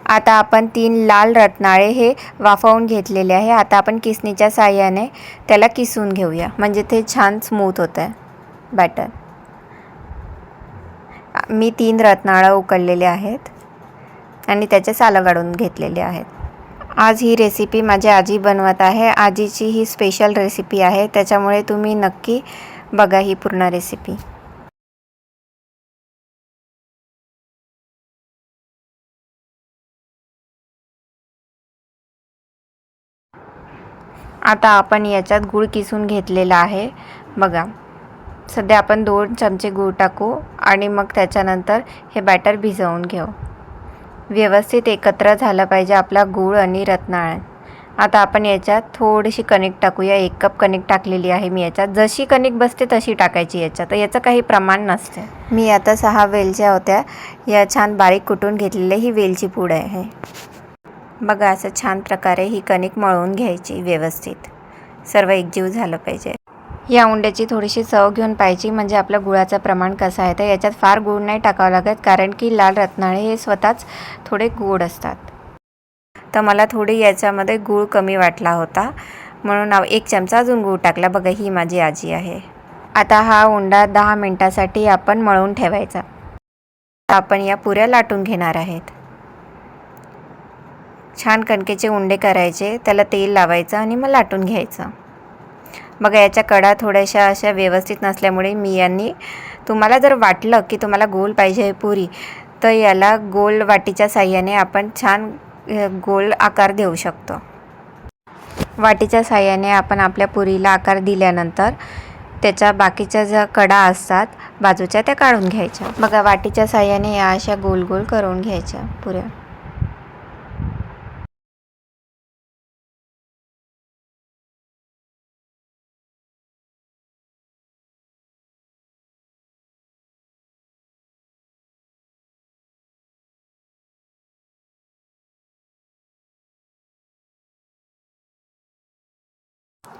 आता आपण 3 लाल रताळे हे वाफवून घेतलेले आहे. आता आपण किसणीच्या साहाय्याने त्याला किसून घेऊया, म्हणजे ते छान स्मूथ होतं आहे बॅटर. मी 3 रताळे उकळलेले आहेत आणि त्याचे सालं काढून घेतलेले आहेत. आज ही रेसिपी माझी आजी बनवत आहे. आजीची ही स्पेशल रेसिपी आहे, त्याच्यामुळे तुम्ही नक्की बघा ही पूर्ण रेसिपी. आता आपण याच्यात गूळ किसून घेतलेला आहे. बघा, सध्या आपण 2 चमचे गूळ टाकू आणि मग त्याच्यानंतर हे बॅटर भिजवून घेऊ. व्यवस्थित एकत्र झालं पाहिजे आपला गूळ आणि रताळे. आता आपण याच्यात थोडीशी कणिक टाकूया. 1 कप कणिक टाकलेली आहे मी याच्यात. जशी कणिक बसते तशी टाकायची याच्यात, तर याचं काही प्रमाण नसते. मी आता 6 वेलच्या होत्या, या छान बारीक कुटून घेतलेली ही वेलची पूड आहे. बघा, असं छान प्रकारे ही कणिक मळून घ्यायची व्यवस्थित. सर्व एकजीव झालं पाहिजे. या उंड्याची थोडीशी चव घेऊन पाहिजे, म्हणजे आपल्या गुळाचं प्रमाण कसं आहे. तर याच्यात फार गूळ नाही टाकावं लागत, कारण की लाल रताळे हे स्वतःच थोडे गोड असतात. तर मला थोडी याच्यामध्ये गूळ कमी वाटला होता, म्हणून 1 चमचा अजून गूळ टाकला. बघा, ही माझी आजी आहे. आता हा उंडा 10 मिनिटासाठी आपण मळून ठेवायचा. आपण या पुऱ्या लाटून घेणार आहेत. छान कणकेचे उंडे करायचे, त्याला तेल लावायचं आणि मग लाटून घ्यायचं. बघा, याच्या कडा थोड्याशा अशा व्यवस्थित नसल्यामुळे मी यांनी, तुम्हाला जर वाटलं की तुम्हाला गोल पाहिजे पुरी, तर याला गोल वाटीच्या साहाय्याने आपण छान गोल आकार देऊ शकतो. वाटीच्या साहाय्याने आपण आपल्या पुरीला आकार दिल्यानंतर त्याच्या बाकीच्या ज्या कडा असतात बाजूच्या त्या काढून घ्यायच्या. बघा, वाटीच्या साहाय्याने या अशा गोल गोल करून घ्यायच्या पुऱ्या.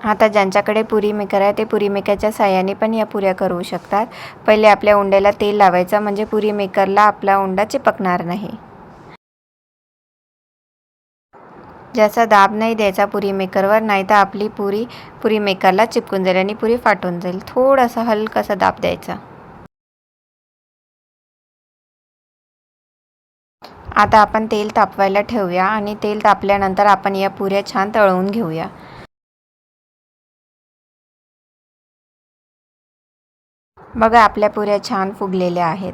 आता ज्यांच्याकडे पुरी मेकर आहे ते पुरी मेकरच्या साहाय्याने पण या पुऱ्या करू शकतात. पहिले आपल्या उंड्याला तेल लावायचं, म्हणजे पुरी मेकरला आपला उंडा चिपकणार नाही. जास्त दाब नाही द्यायचा पुरी मेकरवर, नाही तर आपली पुरी मेकरला चिपकून जाईल आणि पुरी फाटून जाईल. थोडासा हलकासा दाब द्यायचा. आता आपण तेल तापवायला ठेवूया आणि तेल तापल्यानंतर आपण या पुऱ्या छान तळून घेऊया. बघा, आपल्या पुऱ्या छान फुगलेल्या आहेत.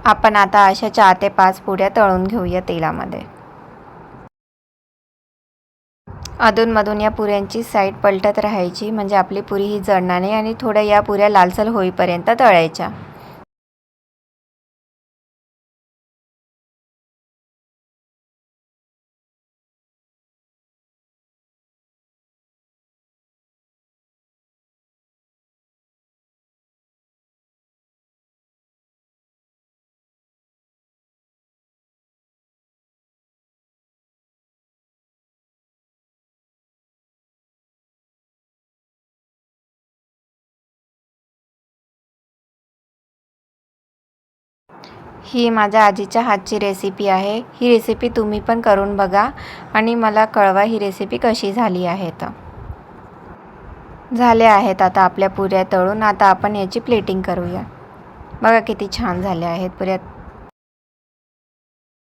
आपण आता अशा 4 ते 5 पुऱ्या तळून घेऊया तेलामध्ये. अधूनमधून या पुऱ्यांची साईड पलटत राहायची, म्हणजे आपली पुरी ही जळणार नाही, आणि थोड्या या पुऱ्या लालसर होईपर्यंत तळायच्या. ही माझ्या आजीच्या हातची रेसिपी आहे. ही रेसिपी तुम्ही पण करून बघा आणि मला कळवा ही रेसिपी कशी झाली आहे. तर झाल्या आहेत आता आपल्या पुऱ्या तळून. आता आपण याची प्लेटिंग करूया. बघा, किती छान झाल्या आहेत पुऱ्या.